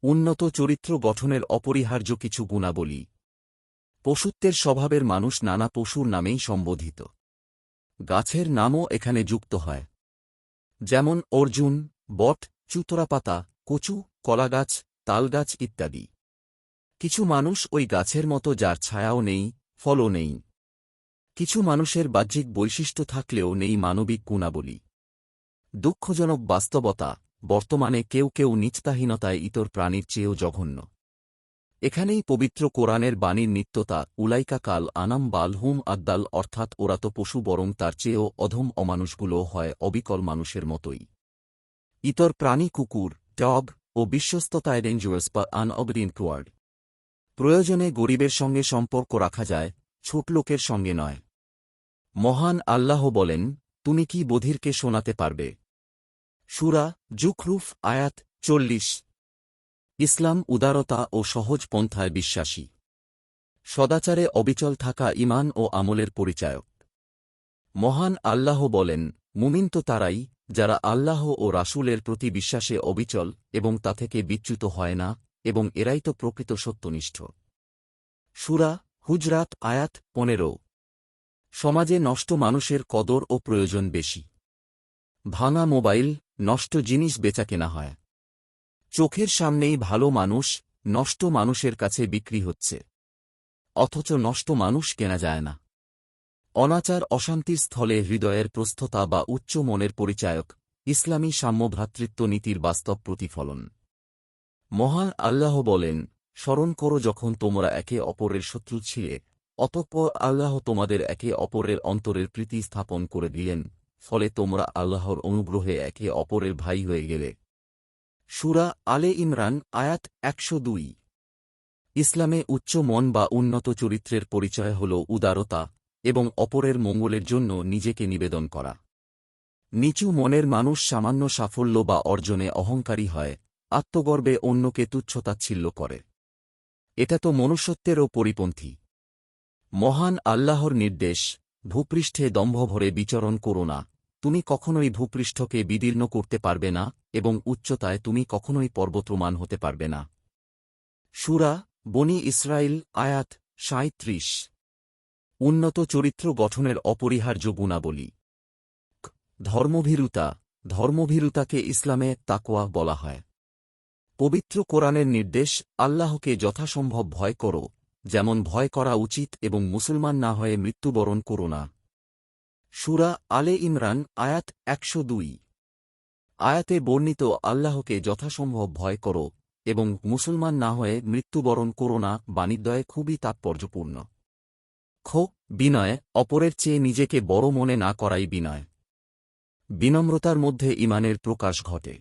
উন্নত চরিত্র গঠনের অপরিহার্য কিছু গুণাবলী। পশুত্বের স্বভাবের মানুষ নানা পশুর নামেই সম্বোধিত। গাছের নামও এখানে যুক্ত হয়, যেমন অর্জুন, বট, চুতরাপাতা, কচু, কলাগাছ, তালগাছ ইত্যাদি। কিছু মানুষ ওই গাছের মতো যার ছায়াও নেই, ফলও নেই। কিছু মানুষের বাহ্যিক বৈশিষ্ট্য থাকলেও নেই মানবিক গুণাবলী। দুঃখজনক বাস্তবতা, বর্তমানে কেউ কেউ নিচতাহীনতায় ইতর প্রাণীর চেয়েও জঘন্য। এখানেই পবিত্র কোরআনের বাণীর নিত্যতা, উলাইকা কাল আনাম বাল হুম আদ্দাল, অর্থাৎ ওরা তো পশু, বরং তার চেয়েও অধম অমানুষগুলো হয় অবিকল মানুষের মতোই। ইতর প্রাণী কুকুর, ডগ ও বিশ্বস্ততায় ডেঞ্জারাস বা আনঅবডিনকোয়ার্ড। প্রয়োজনে গরিবের সঙ্গে সম্পর্ক রাখা যায়, ছোট লোকের সঙ্গে নয়। মহান আল্লাহ বলেন, তুমি কি বধিরকে শোনাতে পারবে? সূরা যুখরুফ আয়াত 40। ইসলাম উদারতা ও সহজ পন্থায় বিশ্বাসী। সদাচারে অবিচল থাকা ঈমান ও আমলের পরিচায়ক। মহান আল্লাহ বলেন, মুমিন তো তারাই, যারা আল্লাহ ও রাসূলের প্রতি বিশ্বাসে অবিচল এবং তা থেকে বিচ্যুত হয় না, এবং এরাই তো প্রকৃত সত্যনিষ্ঠ। সূরা হুজরাত আয়াত 15। সমাজে নষ্ট মানুষের কদর ও প্রয়োজন বেশি। ভাঙা মোবাইল, নষ্ট জিনিস বেচাকেনা হয়। চোখের সামনেই ভালো মানুষ নষ্ট মানুষের কাছে বিক্রি হচ্ছে, অথচ নষ্ট মানুষ কেনা যায় না। অনাচার অশান্তির স্থলে হৃদয়ের প্রস্থতা বা উচ্চ মনের পরিচায়ক, ইসলামী সাম্য ভ্রাতৃত্ব নীতির বাস্তব প্রতিফলন। মহান আল্লাহ বলেন, স্মরণ করো যখন তোমরা একে অপরের শত্রু ছিলে, অতঃপর আল্লাহ তোমাদের একে অপরের অন্তরের প্রীতি স্থাপন করে দিলেন, ফলে তোমরা আল্লাহর অনুগ্রহে একে অপরের ভাই হয়ে গেলে। সূরা আলে ইমরান আয়াত 102। ইসলামে উচ্চ মন বা উন্নত চরিত্রের পরিচয় হল উদারতা এবং অপরের মঙ্গলের জন্য নিজেকে নিবেদন করা। নিচু মনের মানুষ সামান্য সাফল্য বা অর্জনে অহংকারী হয়, আত্মগর্বে অন্যকে তুচ্ছতাচ্ছিল্য করে। এটা তো মনুষ্যত্বেরও পরিপন্থী। মহান আল্লাহর নির্দেশ, ভূপৃষ্ঠে দম্ভভরে বিচরণ করো না, তুমি কখনোই ভূপৃষ্ঠকে বিদীর্ণ করতে পারবে না, এবং উচ্চতায় তুমি কখনোই পর্বতরোমান হতে পারবে না। সূরা বনী ইসরাইল আয়াত 37। উন্নত চরিত্র গঠনের অপরিহার্য গুণাবলী। ধর্মভীরুতা। ধর্মভীরুতাকে ইসলামে তাকওয়া বলা হয়। পবিত্র কোরআনের নির্দেশ, আল্লাহকে যথাসম্ভব ভয় করো, যেমন ভয় করা উচিত, এবং মুসলমান না হয়ে মৃত্যুবরণ করো না। সূরা আলে ইমরান আয়াত 102। আয়াতে বর্ণিত আল্লাহকে যথাসম্ভব ভয় করো এবং মুসলমান না হয়ে মৃত্যুবরণ করো না বাণীদ্বয়ে খুবই তাৎপর্যপূর্ণ। বিনয়, অপরের চেয়ে নিজেকে বড় মনে না করাই বিনয়। বিনম্রতার মধ্যে ঈমানের প্রকাশ ঘটে।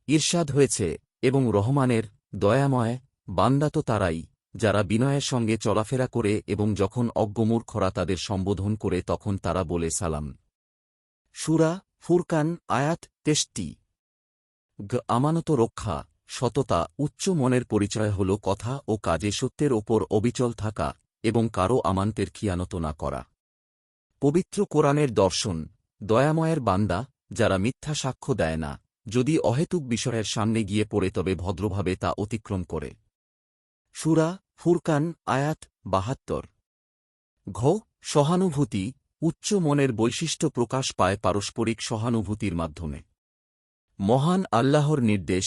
ইরশাদ হয়েছে, এবং রহমানের দয়াময় বান্দা তো তারাই, যারা বিনয়ের সঙ্গে চলাফেরা করে এবং যখন অজ্ঞমূর্খরা তাদের সম্বোধন করে তখন তারা বলে সালাম। সূরা ফুরকান আয়াত 63। আমানত রক্ষা। সততা, উচ্চ মনের পরিচয় হল কথা ও কাজে সত্যের ওপর অবিচল থাকা এবং কারও আমানতের খিয়ানত না করা। পবিত্র কোরআনের দর্শন, দয়াময়ের বান্দা, যারা মিথ্যা সাক্ষ্য দেয় না, যদি অহেতুক বিষয়ের সামনে গিয়ে পড়ে তবে ভদ্রভাবে তা অতিক্রম করে। সূরা ফুরকান আয়াত 72। সহানুভূতি। উচ্চ মনের বৈশিষ্ট্য প্রকাশ পায় পারস্পরিক সহানুভূতির মাধ্যমে। মহান আল্লাহর নির্দেশ,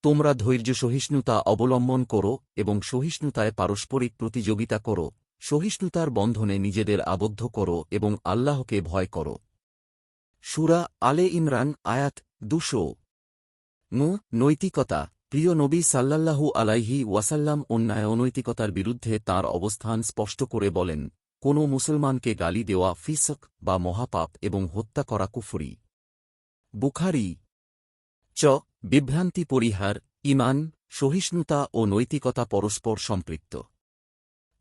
তোমরা ধৈর্য সহিষ্ণুতা অবলম্বন করো এবং সহিষ্ণুতায় পারস্পরিক প্রতিযোগিতা করো, সহিষ্ণুতার বন্ধনে নিজেদের আবদ্ধ করো এবং আল্লাহকে ভয় করো। সূরা আলে ইমরান আয়াত 200। নৈতিকতা। প্রিয় নবী সাল্লাল্লাহু আলাইহি ওয়াসাল্লাম অন্যায় অনৈতিকতার বিরুদ্ধে তাঁর অবস্থান স্পষ্ট করে বলেন, কোনো মুসলমানকে গালি দেওয়া ফিসক বা মহাপাপ এবং হত্যা করা কুফরি। বুখারী। বিভ্রান্তি পরিহার। ঈমান, সহিষ্ণুতা ও নৈতিকতা পরস্পর সম্পৃক্ত।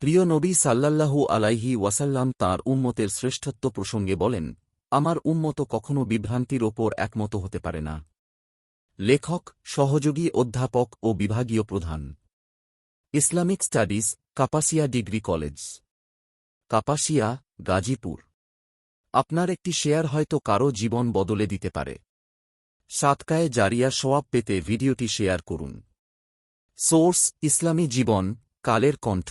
প্রিয় নবী সাল্লাল্লাহু আলাইহি ওয়াসাল্লাম তাঁর উম্মতের শ্রেষ্ঠত্ব প্রসঙ্গে বলেন, আমার উম্মত কখনও বিভ্রান্তির ওপর একমত হতে পারে না। লেখক, সহযোগী অধ্যাপক ও বিভাগীয় প্রধান, Islamic studies, Kapasia degree college, Kapasia, Gazipur. আপনার একটি শেয়ার হয়তো কারও জীবন বদলে দিতে পারে। সাদকায়ে জারিয়া সওয়াব পেতে ভিডিওটি শেয়ার করুন। সোর্স ইসলামী জীবন, কালের কণ্ঠ।